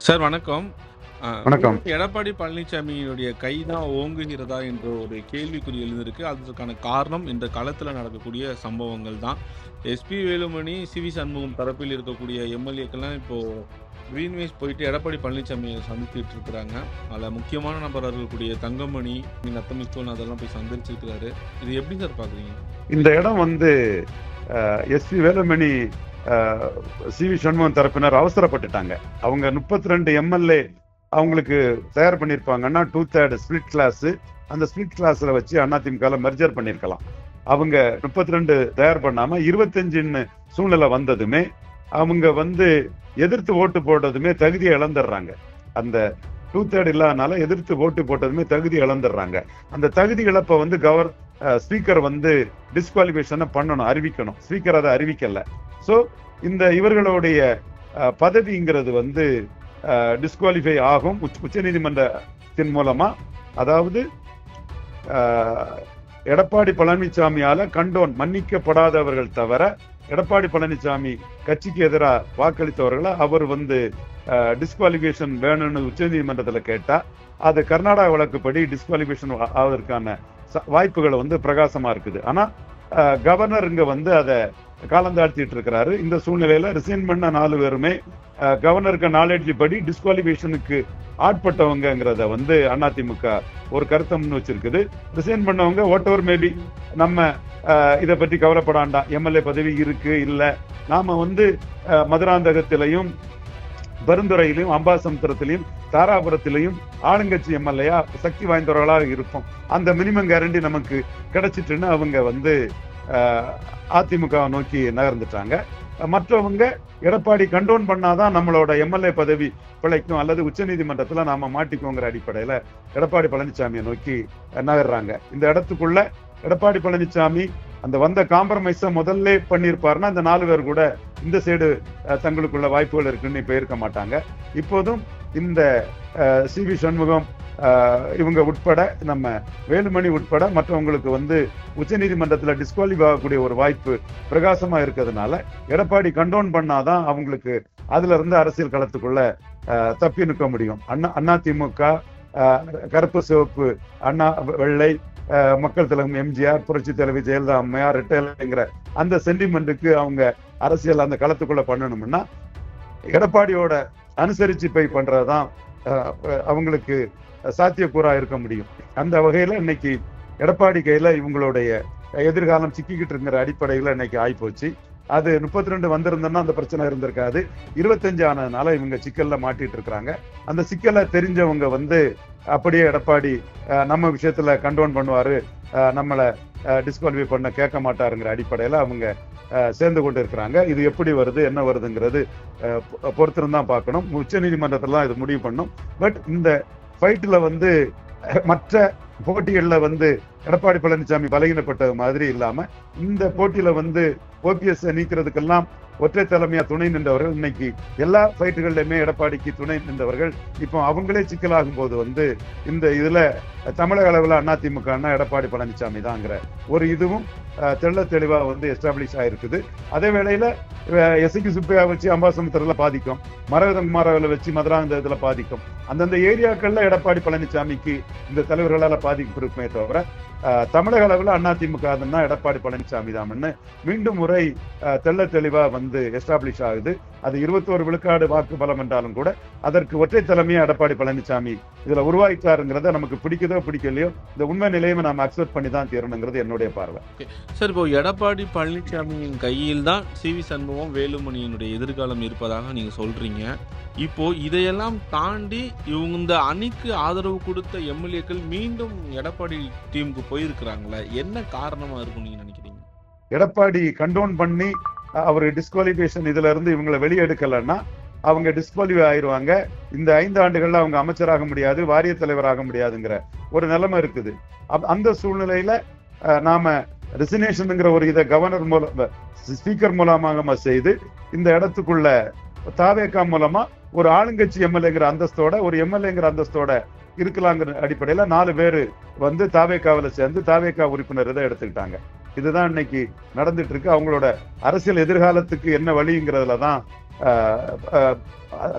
Sir வணக்கம். வணக்கம். எடப்பாடி பழனிசாமியுடைய கை தான் ஓங்குகிறதா என்ற ஒரு கேள்விக்குறி எழுந்திருக்கு. அதற்கான காரணம் இந்த களத்துல நடக்கக்கூடிய சம்பவங்கள் தான். எஸ்பி வேலுமணி, சிவி சண்முகம் தரப்பில் இருக்கக்கூடிய எம்எல்ஏக்கெல்லாம் இப்போ கிரீன்வேஸ் போயிட்டு எடப்பாடி பழனிசாமியை சந்தித்துட்டு இருக்கிறாங்க. அதில் முக்கியமான நபராக இருக்கக்கூடிய தங்கமணி, நத்தமிஸ்தோன் அதெல்லாம் போய் சந்திச்சிருக்கிறாரு. இது எப்படி சார் பார்க்குறீங்க? இந்த இடம் எஸ்பி வேலுமணி சிவி சண்முகம் தரப்பினர் அவசரப்பட்டுட்டாங்க. அவங்க 32 எம்எல்ஏ அவங்களுக்கு தயார் பண்ணியிருப்பாங்கன்னா 2/3 ஸ்பிளிட் கிளாஸ். அந்த ஸ்பிளிட் கிளாஸ்ல வச்சு அதிமுக மெர்ஜர் பண்ணியிருக்கலாம். அவங்க 32 தயார் பண்ணாம 25 சூழ்நிலை வந்ததுமே அவங்க எதிர்த்து ஓட்டு போட்டதுமே தகுதியை இழந்துடுறாங்க. அந்த 2/3 இல்லாதனால எதிர்த்து ஓட்டு போட்டதுமே தகுதி இழந்துடுறாங்க. அந்த தகுதி இழப்ப ஸ்பீக்கர் டிஸ்குவாலிஃபிகேஷனை பண்ணணும், அறிவிக்கணும். ஸ்பீக்கர் அதை அறிவிக்கல. ஸோ இந்த இவர்களுடைய பதவிங்கிறது டிஸ்குவாலிஃபை ஆகும் உச்ச நீதிமன்றத்தின் மூலமா. அதாவது எடப்பாடி பழனிசாமியால மன்னிக்கப்படாதவர்கள் தவிர எடப்பாடி பழனிசாமி கட்சிக்கு எதிராக வாக்களித்தவர்களை அவர் டிஸ்குவாலிஃபிகேஷன் வேணும்னு உச்ச நீதிமன்றத்தில் கேட்டா அது கர்நாடகா வழக்குப்படி டிஸ்குவாலிஃபிகேஷன் ஆவதற்கான வாய்ப்புகள் பிரகாசமா இருக்குது. ஆனா கவர்னர் இங்க அதை காலந்தாழ்த்திட்டு இருக்கிறாரு. இந்த சூழ்நிலையில ரிசைன் பண்ண 4 பேருமே கவர்னருக்கு நாலேஜ் படி டிஸ்குவாலிஃபிகேஷனுக்கு ஆட்பட்டவங்கிறத அதிமுக ஒரு கருத்தை முன் வச்சிருக்குது. ரிசைன் பண்ணவங்க வாட் எவர் மேபி, நம்ம இதை பற்றி கவலைப்படாண்டா, எம்எல்ஏ பதவி இருக்கு இல்ல, நாம மதுராந்தகத்திலையும் பருந்துறையிலையும் அம்பாசமுத்திரத்திலையும் தாராபுரத்திலையும் ஆளுங்கட்சி எம்எல்ஏயா சக்தி வாய்ந்தவர்களாக இருப்போம், அந்த மினிமம் கேரண்டி நமக்கு கிடைச்சிட்டுன்னு அவங்க அதிமுக நோக்கி நகர்ந்துட்டாங்க. மற்றவங்க எடப்பாடி கண்டோன் பண்ணாதான் நம்மளோட எம்எல்ஏ பதவி பிழைக்கும் அல்லது உச்ச நீதிமன்றத்துல நாம மாட்டிக்கோங்கிற அடிப்படையில எடப்பாடி பழனிசாமியை நோக்கி நகர்றாங்க. இந்த இடத்துக்குள்ள எடப்பாடி பழனிசாமி அந்த வந்த காம்ப்ரமைஸ முதல்ல பண்ணியிருப்பாருன்னா இந்த 4 பேர் கூட இந்த சைடு தங்களுக்குள்ள வாய்ப்புகள் இருக்குன்னு இப்ப இருக்க மாட்டாங்க. இப்போதும் இந்த சிவி சண்முகம் இவங்க உட்பட நம்ம வேலுமணி உட்பட மற்றவங்களுக்கு உச்ச நீதிமன்றத்துல டிஸ்குவாலிஃபை ஆகக்கூடிய ஒரு வாய்ப்பு பிரகாசமா இருக்கிறதுனால எடப்பாடி கண்டோன் பண்ணாதான் அவங்களுக்கு அதுல இருந்து அரசியல் களத்துக்குள்ள தப்பி நிற்க முடியும். அதிமுக கருப்பு சிவப்பு அண்ணா வெள்ளை மக்கள் தலைவர் எம்ஜிஆர், புரட்சி தலைவி ஜெயலலிதா அம்மையார், ரெட்டைங்கிற அந்த சென்டிமெண்ட்டுக்கு அவங்க அரசியல் அந்த களத்துக்குள்ள பண்ணணும்னா எடப்பாடியோட அனுசரிச்சு போய் பண்றதுதான் அவங்களுக்கு சாத்தியக்கூறா இருக்க முடியும். அந்த வகையில இன்னைக்கு எடப்பாடி கையில இவங்களுடைய எதிர்காலம் சிக்கிக்கிட்டு இருக்கிற அடிப்படையில இன்னைக்கு ஆயிப்போச்சு. அது 32 வந்திருந்தோம்னா அந்த பிரச்சனை இருந்திருக்காது. 25 ஆனதுனால இவங்க சிக்கல்ல மாட்டிட்டு இருக்கிறாங்க. அந்த சிக்கலை தெரிஞ்சவங்க அப்படியே எடப்பாடி நம்ம விஷயத்துல கண்டோன் பண்ணுவாரு, நம்மளை டிஸ்குவாலிஃபை பண்ண கேட்க மாட்டாருங்கிற அடிப்படையில அவங்க சேர்ந்து கொண்டு இருக்கிறாங்க. இது எப்படி வருது என்ன வருதுங்கிறது பொறுத்திருந்தான் பார்க்கணும். உச்ச நீதிமன்றத்துல இது முடிவு பண்ணும். பட் இந்த ஃபைட்ல மற்ற போட்டிகள்ல எடப்பாடி பழனிசாமி பலகீனப்பட்டது மாதிரி இல்லாம இந்த போட்டியில ஓபிஎஸ் நீக்கிறதுக்கெல்லாம் ஒற்றை தலைமையா துணை நின்றவர்கள் இன்னைக்கு எல்லா ஃபைட்டுகள்லயுமே எடப்பாடிக்கு துணை நின்றவர்கள் இப்போ அவங்களே சிக்கலாகும் போது இந்த இதுல தமிழக அளவுல அதிமுக எடப்பாடி பழனிசாமி தாங்கிற ஒரு இதுவும் தெள்ள தெளிவா எஸ்டாப்ளிஷ் ஆயிருக்குது. அதே வேளையில எஸ்ஐக்கு சுப்பையா வச்சு அம்பாசமுத்திரத்துல பாதிக்கும், மரகதம் குமாராவில் வச்சு மதுராந்தகத்துல பாதிக்கும். அந்தந்த ஏரியாக்கள்ல எடப்பாடி பழனிசாமிக்கு இந்த தலைவர்களால பாதிப்பு இருக்குமே தவிர தமிழக அளவுல அதிமுக எடப்பாடி பழனிசாமி தான் மீண்டும் முறை தெள்ள தெளிவா எஸ்டாப்ளிஷ் ஆகுது. அது 21 விழுக்காடு வாக்கு பலம் என்றாலும் கூட அதற்கு ஒற்றை தலைமையா எடப்பாடி பழனிசாமி இதுல உருவாக்கிட்டாருங்கிறத நமக்கு பிடிக்குதோ பிடிக்கலையோ இந்த உண்மை நிலையை நாம் அக்செப்ட் பண்ணி தான் தீரணுங்கிறது என்னுடைய பார்வை. சார், இப்போ எடப்பாடி பழனிசாமியின் கையில் தான் சிவி சண்முகம் வேலுமணியினுடைய எதிர்காலம் இருப்பதாக நீங்க சொல்றீங்க. இப்போ இதையெல்லாம் தாண்டி இவங்க இந்த அணிக்கு ஆதரவு கொடுத்த எம்எல்ஏக்கள் மீண்டும் எடப்பாடி டீமுக்கு போயிருக்கிறாங்களே, என்ன காரணமா இருக்கும் நீங்க நினைக்கிறீங்க? எடப்பாடி கண்டோன் பண்ணி அவர் டிஸ்குவாலிஃபிகேஷன் இதுல இருந்து இவங்களை வெளியெடுக்கலன்னா அவங்க டிஸ்குவாலிஃபை ஆயிடுவாங்க. இந்த 5 ஆண்டுகள்ல அவங்க அமைச்சராக முடியாது, வாரிய தலைவராக முடியாதுங்கிற ஒரு நிலைமை இருக்குது. அந்த சூழ்நிலையில நாம ரெசிக்னேஷன்ங்கிற ஒரு இதை கவர்னர் மூலம் ஸ்பீக்கர் மூலமாக செய்து இந்த இடத்துக்குள்ள தாவேகா மூலமா ஒரு ஆளுங்கட்சி எம்எல்ஏங்கிற அந்தஸ்தோட ஒரு எம்எல்ஏங்கிற அந்தஸ்தோட இருக்கலாங்கிற அடிப்படையில 4 பேரு தாவேகாவில் சேர்ந்து தாவேகா உறுப்பினர் இதை எடுத்துக்கிட்டாங்க. இதுதான் இன்னைக்கு நடந்துட்டு இருக்கு. அவங்களோட அரசியல் எதிர்காலத்துக்கு என்ன வழிங்கிறதுல தான்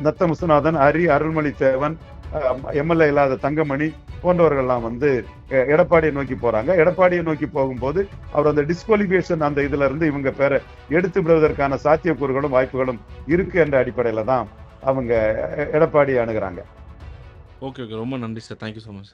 நத்தம் விஸ்வநாதன், அருள்மொழி தேவன், எம்எல்ஏ இல்லாத தங்கமணி போன்றவர்கள்லாம் வந்து எடப்பாடியை நோக்கி போறாங்க. எடப்பாடியை நோக்கி போகும்போது அவர் அந்த டிஸ்குவாலிஃபிகேஷன் அந்த இதுல இருந்து இவங்க பேரை எடுத்து விடுவதற்கான சாத்தியக்கூறுகளும் வாய்ப்புகளும் இருக்கு என்ற அடிப்படையில தான் அவங்க எடப்பாடி அணுகிறாங்க. Okay, okay. ரொம்ப நன்றி சார். Thank you so much.